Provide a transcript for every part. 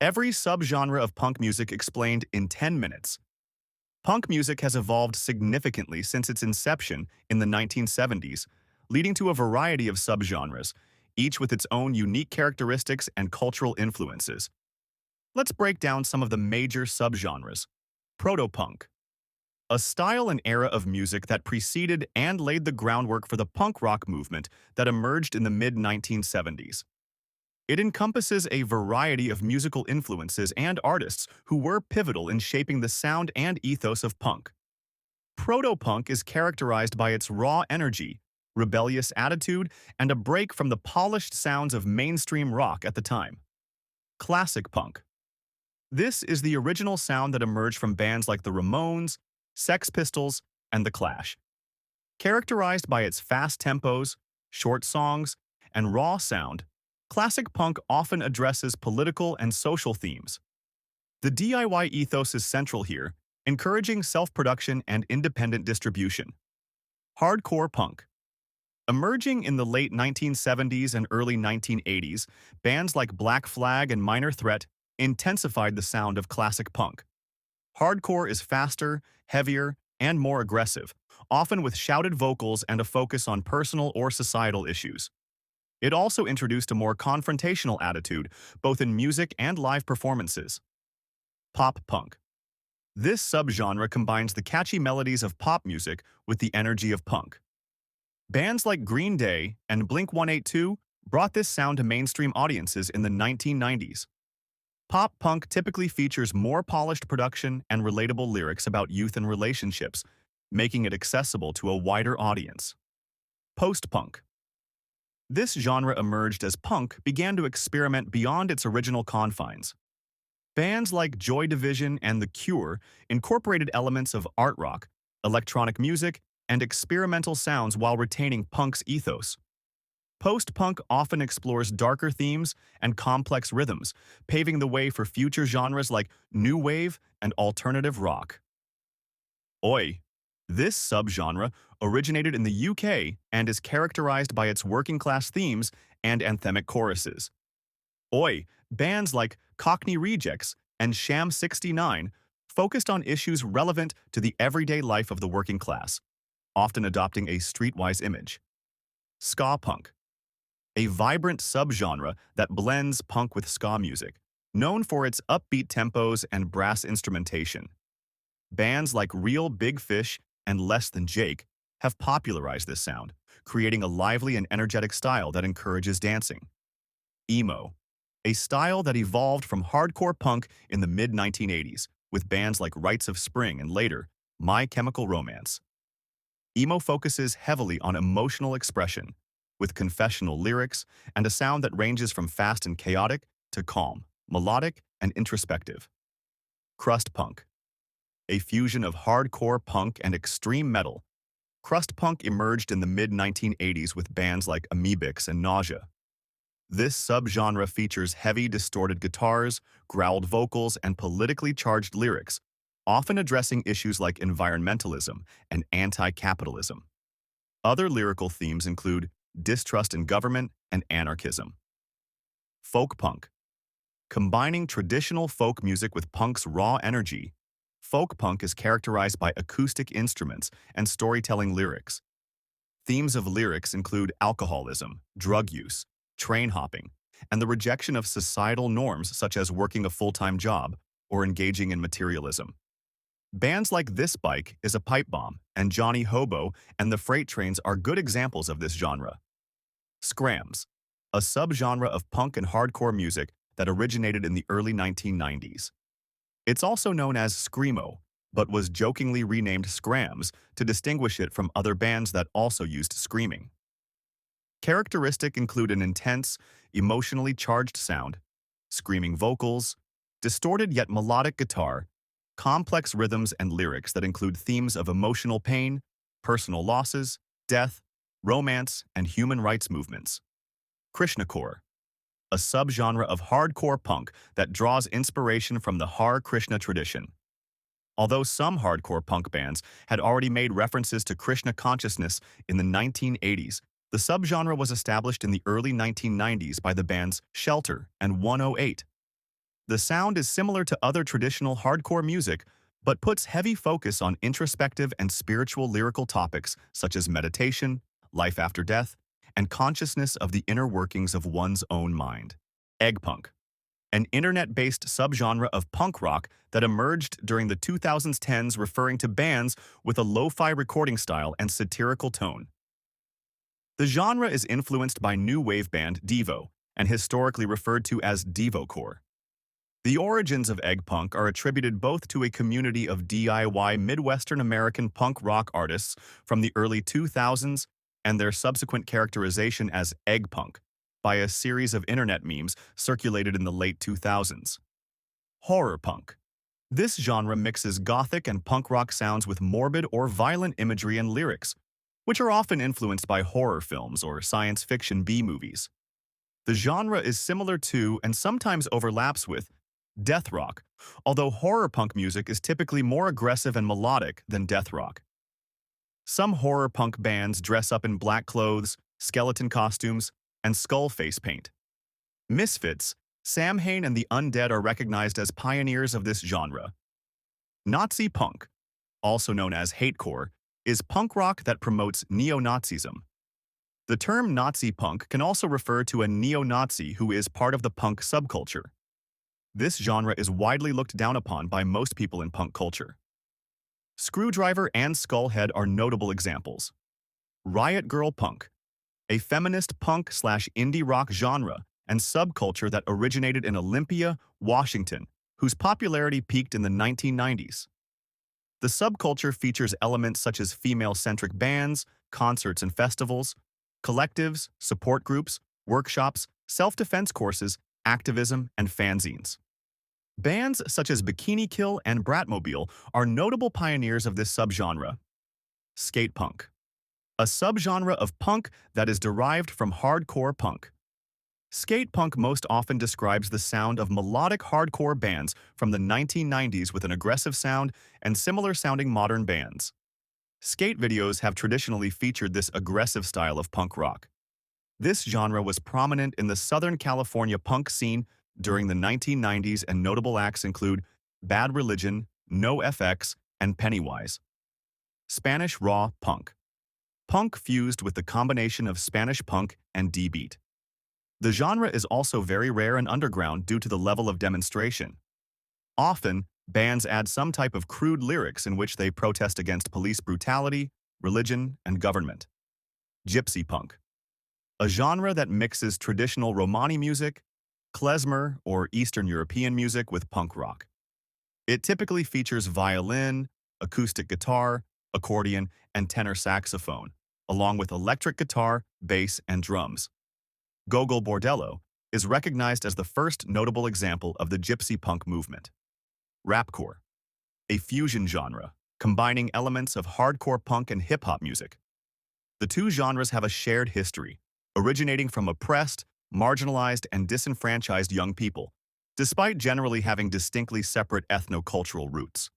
Every subgenre of punk music explained in 10 minutes. Punk music has evolved significantly since its inception in the 1970s, leading to a variety of subgenres, each with its own unique characteristics and cultural influences. Let's break down some of the major subgenres. Proto-punk, a style and era of music that preceded and laid the groundwork for the punk rock movement that emerged in the mid-1970s. It encompasses a variety of musical influences and artists who were pivotal in shaping the sound and ethos of punk. Proto-punk is characterized by its raw energy, rebellious attitude, and a break from the polished sounds of mainstream rock at the time. Classic punk. This is the original sound that emerged from bands like the Ramones, Sex Pistols, and The Clash. Characterized by its fast tempos, short songs, and raw sound, classic punk often addresses political and social themes. The DIY ethos is central here, encouraging self-production and independent distribution. Hardcore punk. Emerging in the late 1970s and early 1980s, bands like Black Flag and Minor Threat intensified the sound of classic punk. Hardcore is faster, heavier, and more aggressive, often with shouted vocals and a focus on personal or societal issues. It also introduced a more confrontational attitude, both in music and live performances. Pop punk. This subgenre combines the catchy melodies of pop music with the energy of punk. Bands like Green Day and Blink-182 brought this sound to mainstream audiences in the 1990s. Pop punk typically features more polished production and relatable lyrics about youth and relationships, making it accessible to a wider audience. Post-punk. This genre emerged as punk began to experiment beyond its original confines. Bands like Joy Division and The Cure incorporated elements of art rock, electronic music, and experimental sounds while retaining punk's ethos. Post-punk often explores darker themes and complex rhythms, paving the way for future genres like new wave and alternative rock. Oi! This subgenre originated in the UK and is characterized by its working-class themes and anthemic choruses. Oi! Bands like Cockney Rejects and Sham 69 focused on issues relevant to the everyday life of the working class, often adopting a streetwise image. Ska punk, a vibrant subgenre that blends punk with ska music, known for its upbeat tempos and brass instrumentation. Bands like Real Big Fish and Less Than Jake have popularized this sound, creating a lively and energetic style that encourages dancing. Emo, a style that evolved from hardcore punk in the mid-1980s, with bands like Rites of Spring and later, My Chemical Romance. Emo focuses heavily on emotional expression, with confessional lyrics and a sound that ranges from fast and chaotic to calm, melodic, and introspective. Crust punk, a fusion of hardcore punk and extreme metal. Crust punk emerged in the mid-1980s with bands like Amoebics and Nausea. This subgenre features heavy, distorted guitars, growled vocals, and politically charged lyrics, often addressing issues like environmentalism and anti-capitalism. Other lyrical themes include distrust in government and anarchism. Folk punk. Combining traditional folk music with punk's raw energy, folk punk is characterized by acoustic instruments and storytelling lyrics. Themes of lyrics include alcoholism, drug use, train hopping, and the rejection of societal norms such as working a full-time job or engaging in materialism. Bands like This Bike is a Pipe Bomb and Johnny Hobo and the Freight Trains are good examples of this genre. Scrams, a subgenre of punk and hardcore music that originated in the early 1990s. It's also known as Screamo, but was jokingly renamed Scrams to distinguish it from other bands that also used screaming. Characteristic include an intense, emotionally charged sound, screaming vocals, distorted yet melodic guitar, complex rhythms and lyrics that include themes of emotional pain, personal losses, death, romance, and human rights movements. Krishnacore, a subgenre of hardcore punk that draws inspiration from the Hare Krishna tradition. Although some hardcore punk bands had already made references to Krishna consciousness in the 1980s, the subgenre was established in the early 1990s by the bands Shelter and 108. The sound is similar to other traditional hardcore music, but puts heavy focus on introspective and spiritual lyrical topics such as meditation, life after death, and consciousness of the inner workings of one's own mind. Eggpunk, an internet-based subgenre of punk rock that emerged during the 2010s, referring to bands with a lo-fi recording style and satirical tone. The genre is influenced by new wave band Devo and historically referred to as Devocore. The origins of Eggpunk are attributed both to a community of DIY Midwestern American punk rock artists from the early 2000s and their subsequent characterization as Eggpunk by a series of internet memes circulated in the late 2000s. Horror punk. This genre mixes gothic and punk rock sounds with morbid or violent imagery and lyrics, which are often influenced by horror films or science fiction B-movies. The genre is similar to, and sometimes overlaps with, death rock, although horror punk music is typically more aggressive and melodic than death rock. Some horror punk bands dress up in black clothes, skeleton costumes, and skull face paint. Misfits, Samhain and the Undead are recognized as pioneers of this genre. Nazi punk, also known as hatecore, is punk rock that promotes neo-Nazism. The term Nazi punk can also refer to a neo-Nazi who is part of the punk subculture. This genre is widely looked down upon by most people in punk culture. Screwdriver and Skullhead are notable examples. Riot Girl punk, a feminist punk/indie rock genre and subculture that originated in Olympia, Washington, whose popularity peaked in the 1990s. The subculture features elements such as female-centric bands, concerts and festivals, collectives, support groups, workshops, self-defense courses, activism, and fanzines. Bands such as Bikini Kill and Bratmobile are notable pioneers of this subgenre. Skate punk, a subgenre of punk that is derived from hardcore punk. Skate punk most often describes the sound of melodic hardcore bands from the 1990s with an aggressive sound and similar-sounding modern bands. Skate videos have traditionally featured this aggressive style of punk rock. This genre was prominent in the Southern California punk scene during the 1990s, and notable acts include Bad Religion, NoFX, and Pennywise. Spanish raw punk. Punk fused with the combination of Spanish punk and D-beat. The genre is also very rare and underground due to the level of demonstration. Often, bands add some type of crude lyrics in which they protest against police brutality, religion, and government. Gypsy punk, a genre that mixes traditional Romani music, klezmer, or Eastern European music with punk rock. It typically features violin, acoustic guitar, accordion, and tenor saxophone, along with electric guitar, bass, and drums. Gogol Bordello is recognized as the first notable example of the gypsy punk movement. Rapcore, a fusion genre, combining elements of hardcore punk and hip-hop music. The two genres have a shared history, originating from oppressed, marginalized, and disenfranchised young people, despite generally having distinctly separate ethno-cultural roots.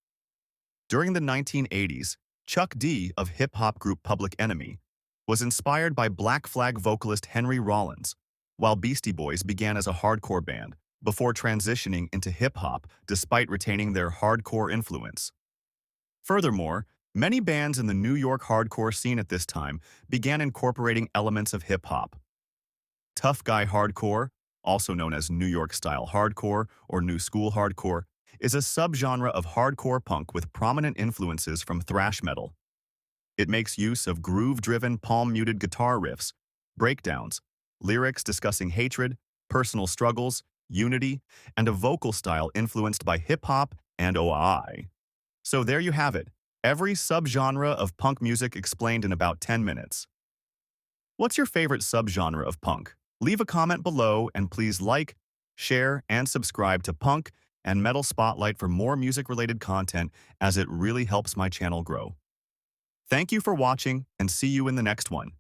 During the 1980s, Chuck D of hip-hop group Public Enemy was inspired by Black Flag vocalist Henry Rollins, while Beastie Boys began as a hardcore band before transitioning into hip-hop despite retaining their hardcore influence. Furthermore, many bands in the New York hardcore scene at this time began incorporating elements of hip-hop. Tough Guy Hardcore, also known as New York-style hardcore or New School hardcore, is a subgenre of hardcore punk with prominent influences from thrash metal. It makes use of groove-driven, palm-muted guitar riffs, breakdowns, lyrics discussing hatred, personal struggles, unity, and a vocal style influenced by hip-hop and OI. So there you have it, every subgenre of punk music explained in about 10 minutes. What's your favorite subgenre of punk? Leave a comment below and please like, share, and subscribe to Punk and Metal Spotlight for more music-related content, as it really helps my channel grow. Thank you for watching and see you in the next one.